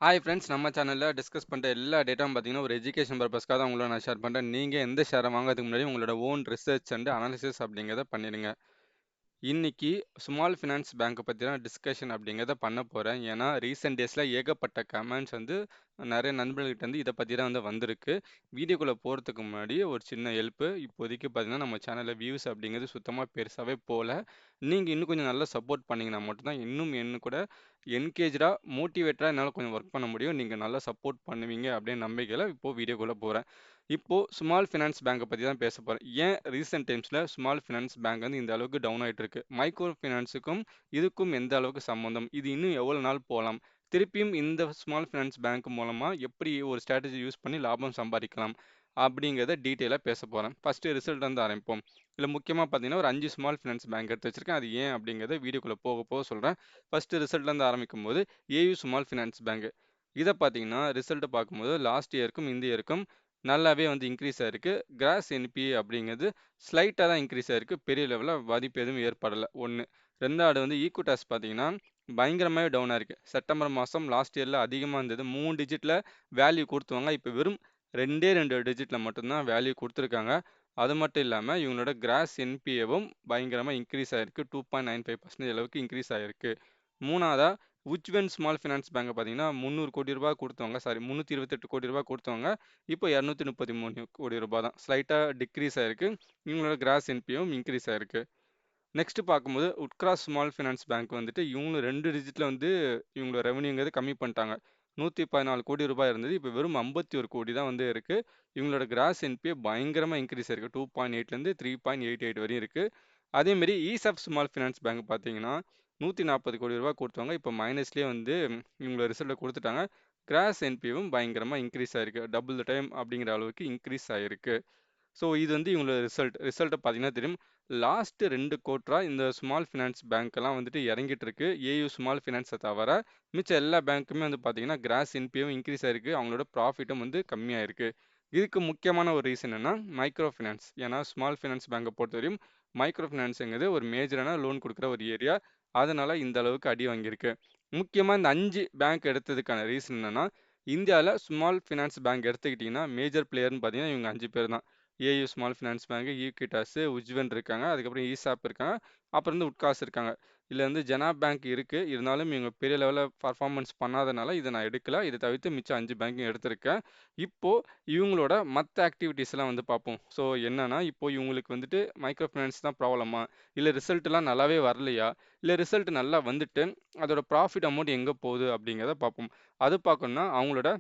Hi friends, நம்ம சேனல்ல discuss பண்ற எல்லா டேட்டாவும் பார்த்தீங்கன்னா, ஒரு எஜுகேஷன் பர்பஸ்க்காக தான் உங்களோட நான் ஷேர் பண்றேன். நீங்க எந்த ஷேர வாங்குறதுக்கு முன்னாடி உங்களோட ஓன் ரிசர்ச் அண்ட் அனாலிசிஸ் அப்படிங்கிறத பண்ணிடுங்க. இன்னைக்கு ஸ்மால் ஃபினான்ஸ் பேங்க் பத்தி தான் டிஸ்கஷன் அப்படிங்கிறத பண்ண போறேன். ஏன்னா ரீசெண்ட் டேஸ்ல ஏகப்பட்ட கமெண்ட்ஸ் வந்து நிறைய நண்பர்கள்கிட்ட இருந்து இதை பத்தி தான் வந்திருக்கு. வீடியோக்குள்ள போறதுக்கு முன்னாடி ஒரு சின்ன ஹெல்ப். இப்போதைக்கு பார்த்தீங்கன்னா நம்ம சேனல்ல வியூஸ் அப்படிங்கிறது சுத்தமா பெருசாவே போல. நீங்க இன்னும் கொஞ்சம் நல்லா சப்போர்ட் பண்ணீங்கன்னா மட்டும்தான் இன்னும் என்ன கூட என்கேஜ்டா மோட்டிவேட்டரா என்னால் கொஞ்சம் ஒர்க் பண்ண முடியும். நீங்க நல்லா சப்போர்ட் பண்ணுவீங்க அப்படின்னு நம்பிக்கையில இப்போ வீடியோக்குள்ள போறேன். இப்போ ஸ்மால் ஃபினான்ஸ் பேங்கை பத்தி தான் பேச போறேன். ஏன் ரீசெண்ட் டைம்ஸ்ல ஸ்மால் ஃபினான்ஸ் பேங்க் வந்து இந்த அளவுக்கு டவுன் ஆயிட்டு இருக்கு? மைக்ரோ ஃபினான்ஸுக்கும் இதுக்கும் எந்த அளவுக்கு சம்பந்தம்? இது இன்னும் எவ்வளவு நாள் போகலாம்? திருப்பியும் இந்த ஸ்மால் ஃபினான்ஸ் பேங்க் மூலமா எப்படி ஒரு ஸ்ட்ராட்டஜி யூஸ் பண்ணி லாபம் சம்பாதிக்கலாம்? அப்படிங்கிறத டீட்டெயிலாக பேச போறேன். ஃபர்ஸ்ட் ரிசல்ட் வந்து ஆரம்பிப்போம். இதுல முக்கியமா பார்த்தீங்கன்னா ஒரு 5 ஸ்மால் ஃபினான்ஸ் பேங்க் எடுத்து வச்சிருக்கேன். அது ஏன் அப்படிங்கிறத வீடியோக்குள்ள போக போக சொல்றேன். ஃபர்ஸ்ட் ரிசல்ட்ல இருந்து ஆரம்பிக்கும் போது ஏயு ஸ்மால் ஃபினான்ஸ் பேங்க். இதை பார்த்தீங்கன்னா ரிசல்ட் பார்க்கும்போது லாஸ்ட் இயருக்கும் இந்த இயருக்கும் நல்லாவே வந்து இன்க்ரீஸ் ஆயிருக்கு. கிராஸ் என்பிஏ அப்படிங்கிறது ஸ்லைட்டாக தான் இன்க்ரீஸ் ஆயிருக்கு. பெரிய லெவலில் பாதிப்பு எதுவும் ஏற்படலை. ஒன்று. ரெண்டாவது வந்து ஈக்குவிட்டாஸ் பார்த்தீங்கன்னா பயங்கரமாகவே டவுன் ஆயிருக்கு. செப்டம்பர் மாதம் லாஸ்ட் இயரில் அதிகமாக இருந்தது. 3 டிஜிட்டில் வேல்யூ கொடுத்தவங்க இப்போ வெறும் 2 டிஜிட்டில் மட்டும்தான் வேல்யூ கொடுத்துருக்காங்க. அது மட்டும் இல்லாமல் இவங்களோட கிராஸ் என்பிஏவும் பயங்கரமாக இன்க்ரீஸ் ஆயிருக்கு. 2.95% அளவுக்கு இன்க்ரீஸ் ஆயிருக்கு. மூணாவதா உஜ்வன் ஸ்மால் ஃபினான்ஸ் பேங்க் பார்த்தீங்கன்னா 300 கோடி ரூபாய் கொடுத்தவங்க, சாரி 328 கோடி ரூபாய் கொடுத்தவங்க இப்போ 233 கோடி ரூபாய் தான். ஸ்லைட்டாக டிக்ரீஸ் ஆயிருக்கு. இவங்களோட கிராஸ் என்பியும் இன்க்ரீஸ் ஆயிருக்கு. நெக்ஸ்ட் பார்க்கும்போது உட்கிராஸ் ஸ்மால் ஃபினான்ஸ் பேங்க் வந்துட்டு இவங்க 2 டிஜிட்டில் வந்து இவங்களோட ரெவன்யூங்கிறது கம்மி பண்ணிட்டாங்க. 114 கோடி ரூபாய் இருந்தது. இப்போ வெறும் 51 கோடி தான் வந்து இருக்கு. இவங்களோட கிராஸ் என்பிஏ பயங்கரமாக இன்க்ரீஸ் ஆயிருக்கு. 2.8லேருந்து 3.88 வரையும் இருக்கு. அதேமாரி ஈசாப் ஸ்மால் ஃபினான்ஸ் பேங்க் பார்த்தீங்கன்னா 140 கோடி ரூபாய் கொடுத்தவங்க இப்போ மைனஸ்லேயே வந்து இவங்களோட ரிசல்ட்டை கொடுத்துட்டாங்க. கிராஸ் என்பியும் பயங்கரமாக இன்க்ரீஸ் ஆயிருக்கு. டபுள் த டைம் அப்படிங்கிற அளவுக்கு இன்க்ரீஸ் ஆயிருக்கு. ஸோ இது வந்து இவங்களோட ரிசல்ட்டை பார்த்தீங்கன்னா தெரியும். லாஸ்ட் 2 குவார்ட்டரா இந்த ஸ்மால் ஃபினான்ஸ் பேங்க்கெல்லாம் வந்துட்டு இறங்கிட்டு இருக்கு. ஏயு ஸ்மால் ஃபினான்ஸை தவிர மிச்ச எல்லா பேங்க்குமே வந்து பார்த்தீங்கன்னா கிராஸ் என்பியும் இன்க்ரீஸ் ஆயிருக்கு. அவங்களோட ப்ராஃபிட்டும் வந்து கம்மியாயிருக்கு. இதுக்கு முக்கியமான ஒரு ரீசன் என்ன, மைக்ரோ ஃபினான்ஸ். ஏன்னா ஸ்மால் ஃபினான்ஸ் பேங்கை பொறுத்தவரையும் மைக்ரோ ஃபினான்ஸுங்கிறது ஒரு மேஜரான லோன் கொடுக்குற ஒரு ஏரியா. அதனால இந்த அளவுக்கு அடி வாங்கியிருக்கு. முக்கியமாக இந்த 5 பேங்க் எடுத்ததுக்கான ரீசன் என்னன்னா, இந்தியாவில் ஸ்மால் ஃபினான்ஸ் பேங்க் எடுத்துக்கிட்டிங்கன்னா மேஜர் பிளேயர்னு பார்த்தீங்கன்னா இவங்க 5 பேர் தான். AU small finance bank, Equitas, Ujjivan இருக்காங்க, அதுக்கப்புறம் ஈசாப் இருக்காங்க, அப்புறம் வந்து உட்காஸ் இருக்காங்க. இதில் வந்து ஜனா பேங்க் இருக்கு. இருந்தாலும் இவங்க பெரிய லெவலில் பர்ஃபார்மன்ஸ் பண்ணாதனால இதை நான் எடுக்கல. இதை தவிர்த்து மிச்சம் 5 பேங்க்கையும் எடுத்திருக்கேன். இப்போ இவங்களோட மற்ற ஆக்டிவிட்டீஸ் எல்லாம் வந்து பார்ப்போம். ஸோ என்னன்னா இப்போ இவங்களுக்கு வந்துட்டு மைக்ரோ ஃபினான்ஸ் தான் ப்ராப்ளமா, இல்லை ரிசல்ட்லாம் நல்லாவே வரலையா, இல்லை ரிசல்ட் நல்லா வந்துட்டு அதோட ப்ராஃபிட் அமௌண்ட் எங்கே போகுது அப்படிங்கிறத பார்ப்போம். அது பார்க்கணும்னா அவங்களோட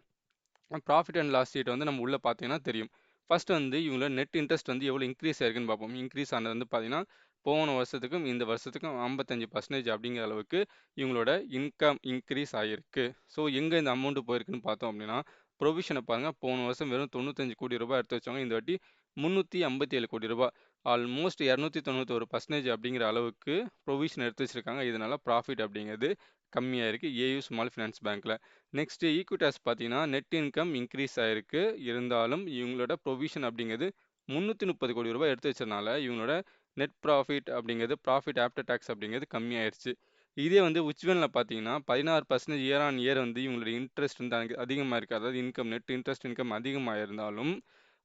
ப்ராஃபிட் அண்ட் லாஸ் ஷீட் வந்து நம்ம உள்ள பார்த்தீங்கன்னா தெரியும். ஃபர்ஸ்ட் வந்து இவங்களோட நெட் இன்ட்ரெஸ்ட் வந்து எவ்வளோ இன்க்ரீஸ் ஆயிருக்குன்னு பார்ப்போம். இன்க்ரீஸ் ஆனது வந்து பார்த்தீங்கன்னா போன வருஷத்துக்கும் இந்த வருஷத்துக்கும் 55% அப்படிங்கிற அளவுக்கு இவங்களோட இன்கம் இன்க்ரீஸ் ஆகிருக்கு. ஸோ எங்கே இந்த அமௌண்ட் போயிருக்குன்னு பார்த்தோம் அப்படின்னா ப்ரொவிஷனை பாருங்க. போன வருஷம் வெறும் 95 கோடி ரூபாய் எடுத்து வச்சவங்க இந்த வாட்டி 357 கோடி ரூபாய், ஆல்மோஸ்ட் 291% அப்படிங்கிற அளவுக்கு ப்ரொவிஷன் எடுத்து வச்சிருக்காங்க. இதனால ப்ராஃபிட் அப்படிங்கிறது கம்மியாக இருக்கு ஏயு ஸ்மால் ஃபினான்ஸ் பேங்க்ல. நெக்ஸ்ட் ஈக்விட்டாஸ் பார்த்தீங்கன்னா நெட் இன்கம் இன்க்ரீஸ் ஆயிருக்கு. இருந்தாலும் இவங்களோட ப்ரொவிஷன் அப்படிங்கிறது 330 கோடி ரூபாய் எடுத்து வச்சதுனால இவங்களோட நெட் ப்ராஃபிட் அப்படிங்கிறது ப்ராஃபிட் ஆஃப்டர் டேக்ஸ் அப்படிங்கிறது கம்மியாயிருச்சு. இதே வந்து உச்வனில் பார்த்தீங்கன்னா 16% இயர் ஆன் இயர் வந்து இவங்களோட இன்ட்ரெஸ்ட் வந்து அதிகமாக இருக்குது. அதாவது இன்கம், நெட் இன்ட்ரெஸ்ட் இன்கம் அதிகமாக இருந்தாலும்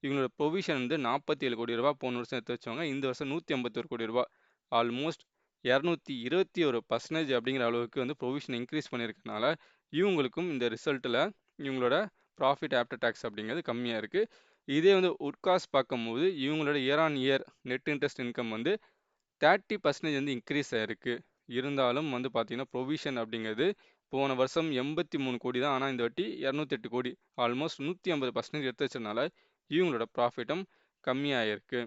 இவங்களோட ப்ரொவிஷன் வந்து 47 கோடி ரூபாய் போன வருஷம் எடுத்து வச்சவங்க இந்த வருஷம் 151 கோடி ரூபாய், ஆல்மோஸ்ட் 221% அப்படிங்கிற அளவுக்கு வந்து ப்ரொவிஷன் இன்க்ரீஸ் பண்ணியிருக்கனால இவங்களுக்கும் இந்த ரிசல்ட்டில் இவங்களோட ப்ராஃபிட் ஆஃப்டர் டேக்ஸ் அப்படிங்கிறது கம்மியாக இருக்குது. இதே வந்து உட்காஸ் பார்க்கும்போது இவங்களோட year on year net interest income வந்து 30% வந்து இன்க்ரீஸ் ஆயிருக்கு. இருந்தாலும் வந்து பார்த்தீங்கன்னா ப்ரொவிஷன் அப்படிங்கிறது போன வருஷம் 83 கோடி தான். ஆனால் இந்த வாட்டி 208 கோடி, ஆல்மோஸ்ட் 150% எடுத்து வச்சதுனால இவங்களோட ப்ராஃபிட்டும் கம்மியாயிருக்கு.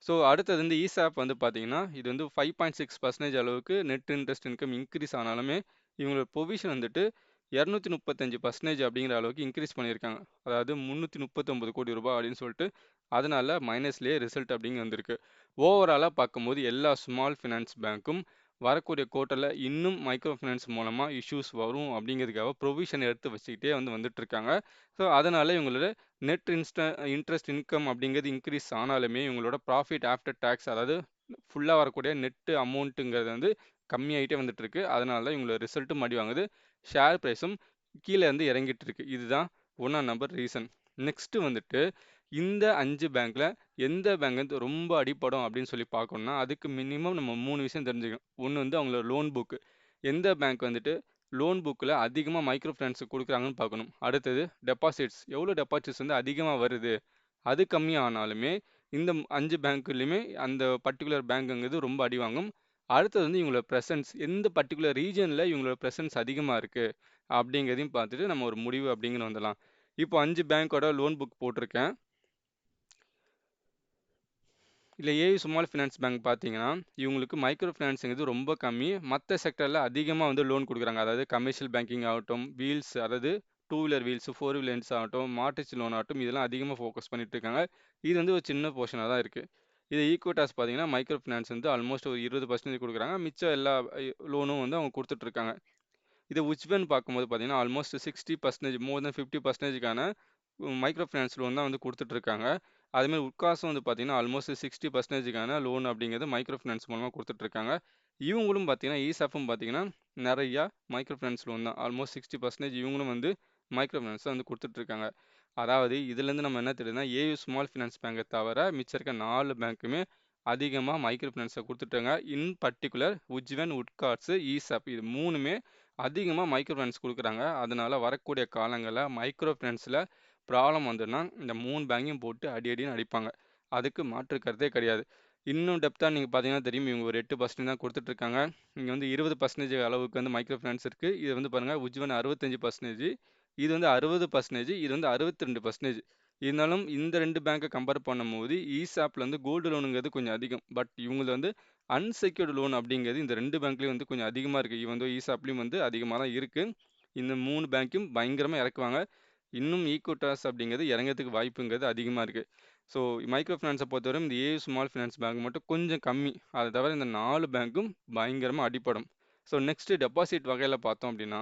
ஸோ அடுத்தது வந்து ஈசாப் வந்து பார்த்தீங்கன்னா இது வந்து 5.6% அளவுக்கு நெட் இன்ட்ரெஸ்ட் இன்கம் இன்க்ரீஸ் ஆனாலுமே இவங்களோட ப்ரொவிஷன் வந்துட்டு 235% அப்படிங்கிற அளவுக்கு இன்க்ரீஸ் பண்ணியிருக்காங்க. அதாவது 339 கோடி ரூபாய் அப்படின்னு சொல்லிட்டு அதனால மைனஸ்லேயே ரிசல்ட் அப்படிங்க வந்திருக்கு. ஓவராலாக பார்க்கும்போது எல்லா ஸ்மால் ஃபினான்ஸ் பேங்க்கும் வரக்கூடிய குவார்ட்டரில் இன்னும் மைக்ரோ ஃபினான்ஸ் மூலமாக இஷ்யூஸ் வரும் அப்படிங்கிறதுக்காக ப்ரொவிஷன் எடுத்து வச்சுக்கிட்டே வந்துட்டு இருக்காங்க. ஸோ அதனால இவங்களோட நெட் இன்ட்ரெஸ்ட் இன்கம் அப்படிங்கிறது இன்க்ரீஸ் ஆனாலுமே இவங்களோட ப்ராஃபிட் ஆஃப்டர் டேக்ஸ், அதாவது ஃபுல்லாக வரக்கூடிய நெட்டு அமௌண்ட்டுங்கிறது வந்து கம்மியாகிட்டே வந்துட்டு இருக்கு. அதனால தான் இவங்களோட ரிசல்ட்டும் அடி வாங்குது. ஷேர் ப்ரைஸும் கீழே இருந்து இறங்கிட்டு இருக்கு. இதுதான் 1ஆம் நம்பர் ரீசன். நெக்ஸ்ட் வந்துட்டு இந்த 5 பேங்க்ல எந்த பேங்க் வந்து ரொம்ப அடிப்படும் அப்படின்னு சொல்லி பார்க்கணும்னா அதுக்கு மினிமம் நம்ம 3 விஷயம் தெரிஞ்சுக்கணும். ஒன்று வந்து அவங்களோட லோன் புக்கு, எந்த பேங்க் வந்துட்டு லோன் புக்கில் அதிகமாக மைக்ரோ ஃபைனான்ஸ் கொடுக்குறாங்கன்னு பார்க்கணும். அடுத்தது டெபாசிட்ஸ், எவ்வளோ டெபாசிட்ஸ் வந்து அதிகமாக வருது, அது கம்மியானாலுமே இந்த 5 பேங்க்லையுமே அந்த பர்டிகுலர் பேங்க்குங்கிறது ரொம்ப அடி வாங்கும். அடுத்தது வந்து இவங்களோட ப்ரெசன்ஸ், எந்த பர்டிகுலர் ரீஜனில் இவங்களோட ப்ரெசன்ஸ் அதிகமாக இருக்குது அப்படிங்கிறதையும் பார்த்துட்டு நம்ம ஒரு முடிவு அப்படிங்கிற வந்துடலாம். இப்போ 5 பேங்க்கோட லோன் புக் போட்டிருக்கேன். இல்லை ஏயு ஸ்மால் ஃபினான்ஸ் பேங்க் பார்த்தீங்கன்னா இவங்களுக்கு மைக்ரோ ஃபினான்ஸுங்கிறது ரொம்ப கம்மி. மற்ற செக்டரில் அதிகமாக வந்து லோன் கொடுக்குறாங்க. அதாவது கமர்ஷியல் பேங்கிங் ஆகட்டும், வீல்ஸ், அதாவது 2 வீலர் வீல்ஸ், 4 வீலர்ஸ் ஆகட்டும், மார்டேஜ் லோன் ஆகட்டும், இதெல்லாம் அதிகமாக ஃபோக்கஸ் பண்ணிட்டு இருக்காங்க. இது வந்து ஒரு சின்ன போர்ஷனாக தான் இருக்குது. இது ஈக்விட்டாஸ் பார்த்தீங்கன்னா மைக்ரோ ஃபினான்ஸ் வந்து ஆல்மோஸ்ட் ஒரு 20% கொடுக்குறாங்க. மிச்சம் எல்லா லோனும் வந்து அவங்க கொடுத்துட்ருக்காங்க. இது உச்வன் பார்க்கும்போது பார்த்தீங்கன்னா ஆல்மோஸ்ட் 60%, மோர் தென் 50%க்கான மைக்ரோ ஃபைனான்ஸ் லோன் தான் வந்து கொடுத்துட்ருக்காங்க. அதுமாதிரி உட்காசும் வந்து பார்த்தீங்கன்னா ஆல்மோஸ்ட் 60%க்கான லோன் அப்படிங்கிறது மைக்ரோ ஃபைனான்ஸ் மூலமாக கொடுத்துட்ருக்காங்க. இவங்களும் பார்த்தீங்கன்னா ஈசாஃபும் பார்த்தீங்கன்னா நிறையா மைக்ரோ ஃபைனான்ஸ் லோன் தான். ஆல்மோஸ்ட் 60% இவங்களும் வந்து மைக்ரோ ஃபைனான்ஸ் தான் வந்து கொடுத்துட்ருக்காங்க. அதாவது இதுலேருந்து நம்ம என்ன தெரியுதுன்னா ஏயு ஸ்மால் ஃபினான்ஸ் பேங்கை தவிர மிச்சம் இருக்க 4 பேங்க்குமே அதிகமாக மைக்ரோ ஃபைனான்ஸை கொடுத்துட்டாங்க. இன் பர்டிகுலர் உஜ்வன், உட்கார்ட்ஸு, ஈசாப், இது மூணுமே அதிகமாக மைக்ரோ ஃபைனான்ஸ் கொடுக்குறாங்க. அதனால வரக்கூடிய காலங்களில் மைக்ரோ ஃபைனான்ஸில் ப்ராப்ளம் வந்துன்னா இந்த 3 பேங்கையும் போட்டு அடி அடின்னு அடிப்பாங்க. அதுக்கு மாற்று கருத்தே கிடையாது. இன்னும் டெப்த்தாக நீங்கள் பார்த்தீங்கன்னா தெரியும், இவங்க ஒரு 8% தான் கொடுத்துட்ருக்காங்க. இங்கே வந்து 20% அளவுக்கு வந்து மைக்ரோ ஃபைனான்ஸ் இருக்குது. இது வந்து பாருங்கள் உஜ்வன் 65%, இது வந்து 60%, இது வந்து 62%. இருந்தாலும் இந்த 2 பேங்க்கை கம்பேர் பண்ணும்போது ஈசாப்பில் வந்து கோல்டு லோனுங்கிறது கொஞ்சம் அதிகம். பட் இவங்களுக்கு வந்து அன்செக்யூர்டு லோன் அப்படிங்கிறது இந்த 2 பேங்க்லேயும் வந்து கொஞ்சம் அதிகமாக இருக்குது. இது வந்து ஈசாப்லேயும் வந்து அதிகமாக தான் இருக்குது. இந்த 3 பேங்க்கும் பயங்கரமாக இறக்குவாங்க. இன்னும் ஈக்விட்டாஸ் அப்படிங்கிறது இறங்கிறதுக்கு வாய்ப்புங்கிறது அதிகமாக இருக்குது. ஸோ மைக்ரோ ஃபினான்ஸை பொறுத்தவரை இந்த ஏயு ஸ்மால் ஃபினான்ஸ் பேங்க் மட்டும் கொஞ்சம் கம்மி. அதை தவிர இந்த 4 பேங்க்கும் பயங்கரமாக அடிப்படும். ஸோ நெக்ஸ்ட்டு டெபாசிட் வகையில் பார்த்தோம் அப்படின்னா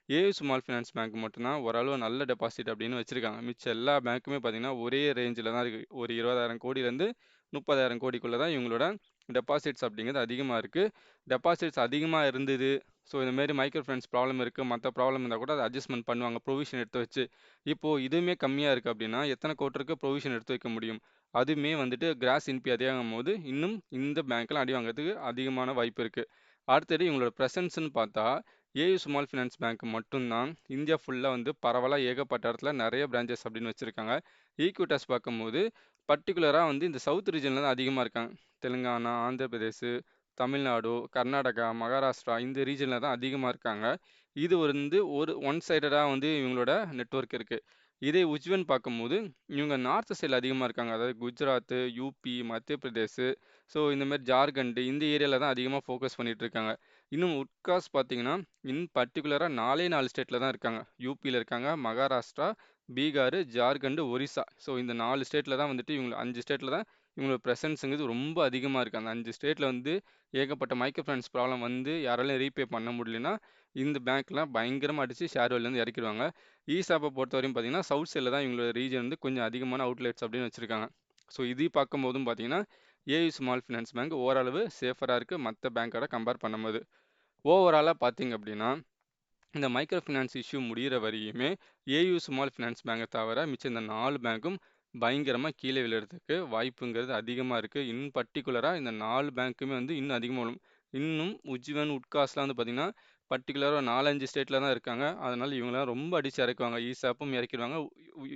ஏயு ஸ்மால் ஃபினான்ஸ் பேங்க் மட்டும்தான் ஓரளவு நல்ல டெபாசிட் அப்படின்னு வச்சுருக்காங்க. மிச்சம் எல்லா பேங்க்குமே பார்த்தீங்கன்னா ஒரே ரேஞ்சில் தான் இருக்குது. ஒரு 20,000 கோடியிலேருந்து 30,000 கோடிக்குள்ளே தான் இவங்களோட டெபாசிட்ஸ் அப்படிங்கிறது அதிகமாக இருக்குது. டெபாசிட்ஸ் அதிகமாக இருந்தது, ஸோ இந்தமாரி மைக்ரோ ஃபைனான்ஸ் ப்ராப்ளம் இருக்குது, மற்ற ப்ராப்ளம் இருந்தால் கூட அதை அட்ஜஸ்ட்மெண்ட் பண்ணுவாங்க ப்ரொவிஷன் எடுத்து வச்சு. இப்போது இதுவுமே கம்மியாக இருக்குது அப்படின்னா எத்தனை கோட்டருக்கு ப்ரொவிஷன் எடுத்து வைக்க முடியும்? அதுவுமே வந்துட்டு கிராஸ் என்பி அதிகமாகும் போது இன்னும் இந்த பேங்க்லாம் அடி வாங்கிறதுக்கு அதிகமான வாய்ப்பு இருக்குது. அடுத்தது இவங்களோட ப்ரெசன்ஸ்ன்னு பார்த்தா ஏயு ஸ்மால் ஃபினான்ஸ் பேங்க் மட்டும்தான் இந்தியா ஃபுல்லாக வந்து பரவலாக ஏகப்பட்ட இடத்துல நிறைய பிரான்ச்சஸ் அப்படின்னு வச்சுருக்காங்க. ஈக்விட்டாஸ் பார்க்கும்போது பர்டிகுலராக வந்து இந்த சவுத் ரீஜனில் தான் அதிகமாக இருக்காங்க. தெலுங்கானா, ஆந்திர பிரதேஷ், தமிழ்நாடு, கர்நாடகா, மகாராஷ்டிரா, இந்த ரீஜனில் தான் அதிகமாக இருக்காங்க. இது வந்து ஒன் சைடடாக வந்து இவங்களோட நெட்வொர்க் இருக்குது. இதே உஜ்வன் பார்க்கும்போது இவங்க நார்த் சைடில் அதிகமாக இருக்காங்க. அதாவது குஜராத், யூபி, மத்திய பிரதேஷ், ஸோ இந்த மாதிரி ஜார்க்கண்ட், இந்த ஏரியாவில் தான் அதிகமாக ஃபோக்கஸ் பண்ணிட்டு இருக்காங்க. இன்னும் உட்காஸ் பார்த்தீங்கன்னா இன் பர்டிகுலராக 4 ஸ்டேட்டில் தான் இருக்காங்க. யூபியில் இருக்காங்க, மகாராஷ்டிரா, பீகார், ஜார்க்கண்ட், ஒரிசா. ஸோ இந்த 4 ஸ்டேட்டில் தான் வந்துட்டு இவங்க 5 ஸ்டேட்டில் தான் இவங்களோட ப்ரெசன்ஸுங்கிறது ரொம்ப அதிகமாக இருக்குது. அந்த 5 ஸ்டேட்டில் வந்து ஏகப்பட்ட மைக்ரோ ஃபைனான்ஸ் ப்ராப்ளம் வந்து யாராலையும் ரீபே பண்ண முடியலன்னா இந்த பேங்க்லாம் பயங்கரமாக அடித்து ஷேர் வேல்லேருந்து இறக்கிடுவாங்க. ஈசாப்பை பொறுத்தவரையும் பார்த்தீங்கன்னா சவுத் சைடில் தான் இவங்களோட ரீஜன் வந்து கொஞ்சம் அதிகமான அவுட்லெட்ஸ் அப்படின்னு வச்சுருக்காங்க. ஸோ இது பார்க்கும்போதும் பார்த்தீங்கன்னா ஏயு ஸ்மால் ஃபினான்ஸ் பேங்க் ஓரளவு சேஃபராக இருக்குது மற்ற பேங்க்கோட கம்பேர் பண்ணும்போது. ஓவராலாக பார்த்தீங்க அப்படின்னா இந்த மைக்ரோ ஃபினான்ஸ் இஷ்யூ முடிகிற வரையுமே ஏயு ஸ்மால் ஃபினான்ஸ் பேங்கை தவிர மிச்சம் இந்த 4 பேங்க்கும் பயங்கரமாக கீழே விழுறதுக்கு வாய்ப்புங்கிறது அதிகமாக இருக்குது. இன் பர்டிகுலராக இந்த 4 பேங்க்குமே வந்து இன்னும் அதிகமாக வரும். இன்னும் உஜ்வன், உட்காஸ்லாம் வந்து பார்த்திங்கன்னா பர்டிகுலராக 4-5 ஸ்டேட்டில் தான் இருக்காங்க. அதனால் இவங்களாம் ரொம்ப அடித்து இறக்குவாங்க. ஈசாப்பும் இறக்கிடுவாங்க,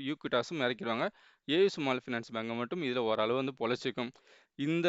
யூக்விட்டாஸும் இறக்கிடுவாங்க. ஏயு ஸ்மால் ஃபினான்ஸ் பேங்கை மட்டும் இதில் ஓரளவு வந்து பொழைச்சிக்கும். இந்த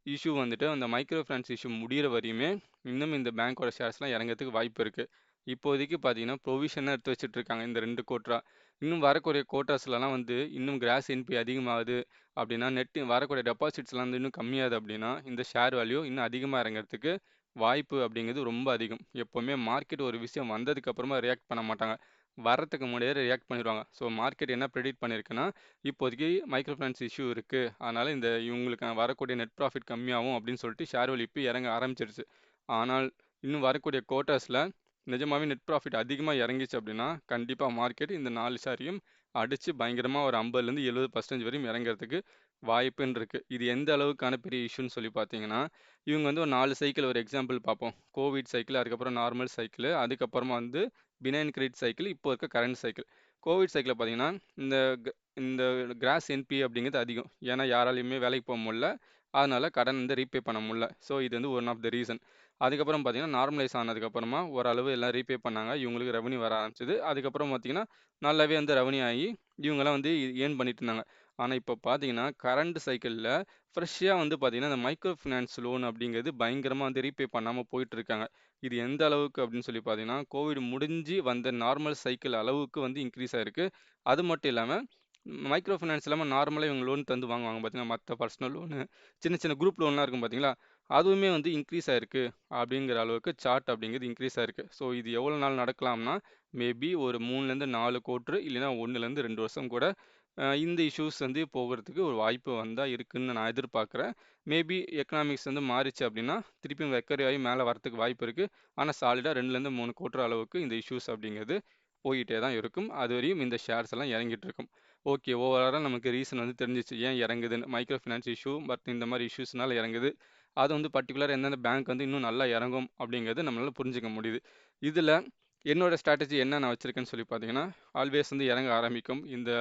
இஷ்யூ வந்துட்டு அந்த மைக்ரோ ஃபினான்ஸ் இஷ்யூ முடிகிற வரையுமே இன்னும் இந்த பேங்க்கோட ஷேர்ஸ்லாம் இறங்கிறதுக்கு வாய்ப்பு இருக்குது. இப்போதைக்கு பார்த்தீங்கன்னா ப்ரொவிஷனாக எடுத்து வச்சுட்டு இருக்காங்க இந்த 2 கோட்டரா. இன்னும் வரக்கூடிய கோட்டர்ஸ்லலாம் வந்து இன்னும் கிராஸ் என்பி அதிகமாகுது அப்படின்னா, வரக்கூடிய டெபாசிட்ஸ்லாம் வந்து இன்னும் கம்மியாகுது அப்படின்னா, இந்த ஷேர் வேல்யூ இன்னும் அதிகமாக இறங்கிறதுக்கு வாய்ப்பு அப்படிங்கிறது ரொம்ப அதிகம். எப்போவுமே மார்க்கெட் ஒரு விஷயம் வந்ததுக்கு அப்புறமா ரியாக்ட் பண்ண மாட்டாங்க. வரத்துக்கு முன்னாடியே ரியாக்ட் பண்ணிடுவாங்க. ஸோ மார்க்கெட் என்ன ப்ரெடிக்ட் பண்ணியிருக்குன்னா, இப்போதைக்கு மைக்ரோ ஃபைனான்ஸ் இஷ்யூ இருக்குது, அதனால் இந்த இவங்களுக்கு வரக்கூடிய நெட் ப்ராஃபிட் கம்மியாகும் அப்படின்னு சொல்லிட்டு ஷேர் வேல்யூ இப்போ இறங்க ஆரம்பிச்சிருச்சு. ஆனால் இன்னும் வரக்கூடிய குவார்ட்டர்ஸில் நிஜமாவே நெட் ப்ராஃபிட் அதிகமாக இறங்கிச்சு அப்படின்னா கண்டிப்பாக மார்க்கெட் இந்த 4 ஷேரையும் அடித்து பயங்கரமாக ஒரு 50-70% வரையும் இறங்கிறதுக்கு வாய்ப்புன்னு இருக்கு. இது எந்த அளவுக்கான பெரிய இஷ்யூன்னு சொல்லி பார்த்தீங்கன்னா, இவங்க வந்து ஒரு 4 சைக்கிள் ஒரு எக்ஸாம்பிள் பார்ப்போம். கோவிட் சைக்கிள், அதுக்கப்புறம் நார்மல் சைக்கிள், அதுக்கப்புறமா வந்து பினைன் கிரெடிட் சைக்கிள், இப்போ இருக்க கரண்ட் சைக்கிள். கோவிட் சைக்கிள்ல பார்த்தீங்கன்னா, இந்த க இந்த கிராஸ் என்பிஏ அப்படிங்கிறது அதிகம். ஏன்னா யாராலயுமே வேலைக்கு போ முடியல. அதனால கடன் வந்து ரீபே பண்ண முடியல. ஸோ இது வந்து ஒன் ஆஃப் த ரீசன். அதுக்கப்புறம் பார்த்தீங்கன்னா, நார்மலைஸ் ஆனதுக்கப்புறமா ஓரளவு எல்லாம் ரீபே பண்ணாங்க. இவங்களுக்கு ரெவென்யூ வர ஆரம்பிச்சது. அதுக்கப்புறம் பார்த்தீங்கன்னா, நல்லாவே வந்து ரெவென்யூ ஆகி இவங்கலாம் வந்து ஏர்ன் பண்ணிட்டு இருந்தாங்க. ஆனா, இப்ப பார்த்தீங்கன்னா, கரண்ட் சைக்கிள்ல ஃப்ரெஷ்ஷா வந்து பார்த்தீங்கன்னா, இந்த மைக்ரோ ஃபினான்ஸ் லோன் அப்படிங்கிறது பயங்கரமா வந்து ரீபே பண்ணாம போயிட்டு இருக்காங்க. இது எந்த அளவுக்கு அப்படின்னு சொல்லி பார்த்தீங்கன்னா, கோவிட் முடிஞ்சு வந்த நார்மல் சைக்கிள் அளவுக்கு வந்து இன்க்ரீஸ் ஆயிருக்கு. அது மட்டும் இல்லாம, மைக்ரோ ஃபினான்ஸ் இல்லாம நார்மலா இவங்க லோன் தந்து வாங்குவாங்க பார்த்தீங்கன்னா, மத்த பர்சனல் லோனு, சின்ன சின்ன குரூப் லோன்லாம் இருக்கும் பார்த்தீங்களா? அதுவுமே வந்து இன்க்ரீஸ் ஆயிருக்கு அப்படிங்கிற அளவுக்கு சார்ட் அப்படிங்கிறது இன்க்ரீஸ் ஆயிருக்கு. ஸோ இது எவ்வளோ நாள் நடக்கலாம்னா, மேபி ஒரு 3லேருந்து 4 குவார்ட்டர் இல்லைன்னா 1லேருந்து 2 வருஷம் கூட இந்த இஷ்யூஸ் வந்து போகுறதுக்கு ஒரு வாய்ப்பு வந்தா இருக்குன்னு நான் எதிர்பார்க்குறேன். மேபி எக்கனாமிக்ஸ் வந்து மாறிச்சு அப்படின்னா, திருப்பியும் ரெக்கவரி ஆகி மேல வரதுக்கு வாய்ப்பு இருக்கு. ஆனா சாலிடா 2லேருந்து 3 குவார்ட்டர் அளவுக்கு இந்த இஷ்யூஸ் அப்படிங்கிறது போயிட்டே தான் இருக்கும். அதுவரையும் இந்த ஷேர்ஸ் எல்லாம் இறங்கிட்டு இருக்கும். ஓகே, ஓவராலா நமக்கு ரீசன் வந்து தெரிஞ்சுச்சு. ஏன் இறங்குதுன்னு. மைக்ரோ ஃபினான்ஸ் இஷ்யூ, பட் இந்த மாரி இஷ்யூஸ்னால இறங்குது. அது வந்து பர்ட்டிகுலரா எந்தெந்த பேங்க் வந்து இன்னும் நல்லா இறங்கும் அப்படிங்கிறது நம்மளால புரிஞ்சுக்க முடியுது. இதுல என்னோட ஸ்ட்ராட்டஜி என்ன நான் வச்சிருக்கேன்னு சொல்லி பார்த்தீங்கன்னா, ஆல்வேஸ் வந்து இறங்க ஆரம்பிக்கும் இந்த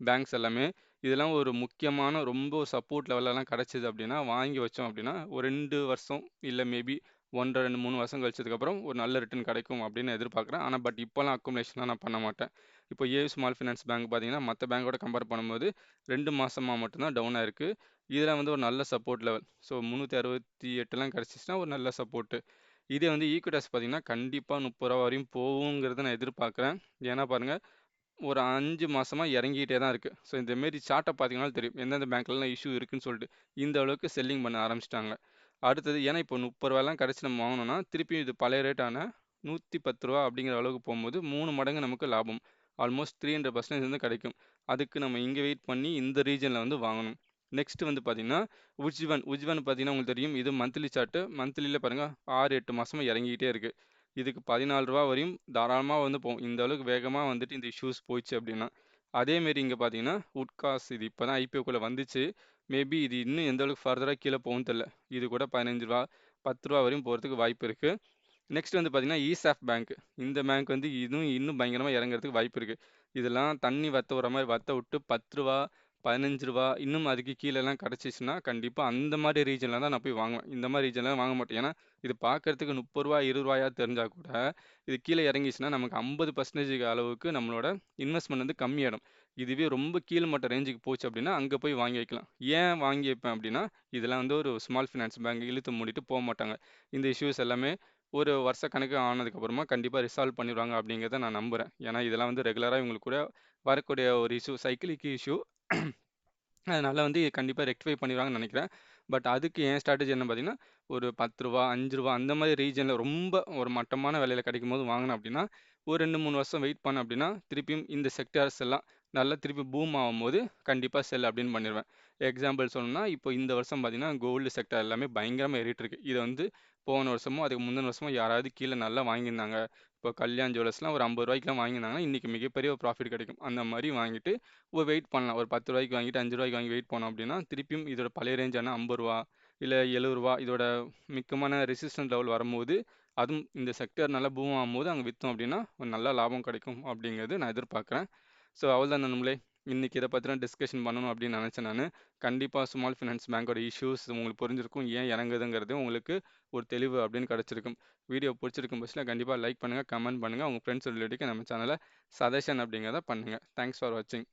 பேங்க்ஸ் எல்லாமே. இதெல்லாம் ஒரு முக்கியமான ரொம்ப சப்போர்ட் லெவல்லலாம் கிடைச்சது அப்படின்னா, வாங்கி வச்சோம் அப்படின்னா, ஒரு 2 வருஷம் இல்ல மேபி 1 1/2, 2, 3 வருஷம் கழிச்சதுக்கப்புறம் ஒரு நல்ல ரிட்டர்ன் கிடைக்கும் அப்படின்னு எதிர்பார்க்குறேன். ஆனா பட் இப்போலாம் அக்குமுலேஷன்லாம் நான் பண்ண மாட்டேன். இப்போ ஏ ஸ்மால் ஃபினான்ஸ் பேங்க் பார்த்தீங்கன்னா, மத்த பேங்கோட கம்பேர் பண்ணும்போது 2 மாசமா மட்டும் தான் டவுன் ஆயிருக்கு. இதுல வந்து ஒரு நல்ல சப்போர்ட் லெவல். ஸோ 368லாம் கிடைச்சிச்சுன்னா ஒரு நல்ல சப்போர்ட்டு. இதே வந்து ஈக்விட்டாஸ் பார்த்தீங்கன்னா, கண்டிப்பா ரூ. 30 வரையும் போகுங்கிறத நான் எதிர்பார்க்குறேன். ஏன்னா பாருங்க, ஒரு 5 மாசமா இறங்கிட்டே தான் இருக்கு. ஸோ இந்த மாரி சார்ட்ட பார்த்தீங்கனாலும் தெரியும். எந்தெந்த பேங்க்லலாம் இஷ்யூ இருக்குன்னு சொல்லிட்டு. இந்த அளவுக்கு செல்லிங் பண்ண ஆரம்பிச்சுட்டாங்க. அடுத்தது ஏன்னா இப்போ ரூ. 30லாம் கடைசி நம்ம வாங்குனோம்னா, திருப்பியும் இது பழைய ரேட்டான ரூ. 110 அப்படிங்கிற அளவுக்கு போம்போது 3 மடங்கு நமக்கு லாபம். ஆல்மோஸ்ட் 300% வந்து கிடைக்கும். அதுக்கு நம்ம இங்க வெயிட் பண்ணி இந்த ரீஜன்ல வந்து வாங்கணும். நெக்ஸ்ட் வந்து பார்த்தீங்கன்னா, உஜ்வன் பார்த்தீங்கன்னா உங்களுக்கு தெரியும். இது மந்த்லி சார்ட். மந்த்லில பாருங்க 6, 8 மாசமா இறங்கிக்கிட்டே இருக்கு. இதுக்கு ரூ. 14 வரையும் தாராளமா வந்து போகும். இந்த அளவுக்கு வேகமா வந்துட்டு இந்த இஷ்யூஸ் போயிடுச்சு அப்படின்னா. அதேமாரி இங்க பார்த்தீங்கன்னா, வுட்காஸ் இது இப்போ தான் ஐபிஓக்குள்ள வந்துச்சு. மேபி இது இன்னும் எந்த அளவுக்கு ஃபர்தரா கீழ போகும்னு தெரியல. இது கூட ரூ. 15, ரூ. 10 வரையும் போறதுக்கு வாய்ப்பு இருக்கு. நெக்ஸ்ட் வந்து பார்த்தீங்கன்னா, ஈசாப் பேங்க். இந்த பேங்க் வந்து இதுவும் இன்னும் பயங்கரமா இறங்குறதுக்கு வாய்ப்பு இருக்கு. இதெல்லாம் தண்ணி வத்த விடுற மாரி வத்த விட்டு ரூ. 10, ரூ. 15 இன்னும் அதுக்கு கீழலாம் கிடைச்சிச்சுன்னா, கண்டிப்பா அந்த மாரி ரீஜன்ல தான் நான் போய் வாங்குவேன். இந்த மாரி ரீஜன்ல வாங்க மாட்டேன். ஏன்னா, இது பார்க்கறதுக்கு ரூ. 30, ரூ. 20 தெரிஞ்சா கூட, இது கீழ இறங்கிச்சுன்னா நமக்கு 50% அளவுக்கு நம்மளோட இன்வெஸ்ட்மெண்ட் வந்து கம்மியாயிடும். இதுவே ரொம்ப கீழ் மட்ட ரேஞ்சுக்கு போச்சு அப்படின்னா, அங்க போய் வாங்கி வைக்கலாம். ஏன் வாங்கி வைப்பேன் அப்படின்னா, இதெல்லாம் வந்து ஒரு ஸ்மால் ஃபினான்ஸ் பேங்க் இழுத்து மூடிட்டு போமாட்டாங்க. இந்த இஷ்யூஸ் எல்லாமே ஒரு வருஷக்கணக்கு ஆனதுக்கப்புறமா கண்டிப்பா ரிசால்வ் பண்ணிருவாங்க அப்படிங்கிறத நான் நம்புறேன். ஏன்னா, இதெல்லாம் வந்து ரெகுலரா இவங்களுக்கு கூட வரக்கூடிய ஒரு இஷ்யூ, சைக்கிளிக் இஷ்யூ. அதனால வந்து கண்டிப்பா ரெக்டிஃபை பண்ணிருவாங்கன்னு நினைக்கிறேன். பட் அதுக்கு என் ஸ்ட்ராட்டஜி என்ன பார்த்தீங்கன்னா, ஒரு ரூ. 10, ரூ. 5 அந்த மாரி ரீஜன்ல ரொம்ப ஒரு மட்டமான விலையில கிடைக்கும்போது வாங்குனேன் அப்படின்னா, ஒரு 2, 3 வருஷம் வெயிட் பண்ணேன் அப்படின்னா, திருப்பியும் இந்த செக்டார்ஸ் எல்லாம் நல்லா திருப்பி பூம் ஆகும்போது கண்டிப்பா செல் அப்படின்னு பண்ணிருவேன். எக்ஸாம்பிள் சொல்லணும்னா, இப்போ இந்த வருஷம் பார்த்தீங்கன்னா, கோல்டு செக்டார் எல்லாமே பயங்கரமா ஏறிட்டு இருக்கு. இத வந்து போன வருஷமோ, அதுக்கு முந்தின வருஷமோ யாராவது கீழ நல்லா வாங்கியிருந்தாங்க. இப்போ கல்யாண் ஜுவல்லர்ஸ்லாம் ஒரு ரூ. 50க்குலாம் வாங்கியிருந்தாங்கன்னா, இன்னைக்கு மிகப்பெரிய ஒரு ப்ராஃபிட் கிடைக்கும். அந்த மாரி வாங்கிட்டு ஒரு வெயிட் பண்ணலாம். ஒரு ரூ. 10 வாங்கிட்டு ரூ. 5 வாங்கி வெயிட் பண்ணோம் அப்படின்னா, திருப்பியும் இதோட பழைய ரேஞ்சான ரூ. 50 இல்ல ரூ. 70 இதோட மிக்கமான ரெசிஸ்டன்ட் லெவல் வரும்போது, அதுவும் இந்த செக்டார் நல்லா பூம் ஆகும்போது அங்க வித்தோம் அப்படின்னா, ஒரு நல்ல லாபம் கிடைக்கும் அப்படிங்கிறது நான் எதிர்பார்க்குறேன். ஸோ அவ்வளோதான் நண்பர்களே. இன்னைக்கு இத பத்தின டிஸ்கஷன் பண்ணணும் அப்படின்னு நினைச்சேன் நானு. கண்டிப்பா ஸ்மால் ஃபினான்ஸ் பேங்கோட இஷ்யூஸ் உங்களுக்கு புரிஞ்சிருக்கும். ஏன் இறங்குதுங்கிறது உங்களுக்கு ஒரு தெளிவு அப்படின்னு கிடைச்சிருக்கும். வீடியோ பிடிச்சிருக்கும் பட்சத்துல கண்டிப்பா லைக் பண்ணுங்க, கமெண்ட் பண்ணுங்க. உங்க ஃப்ரெண்ட்ஸ் ரிலேட்டிவ்க்கு நம்ம சேனல சஜஷன் அப்படிங்கிறத பண்ணுங்க. தேங்க்ஸ் ஃபார் வாட்சிங்.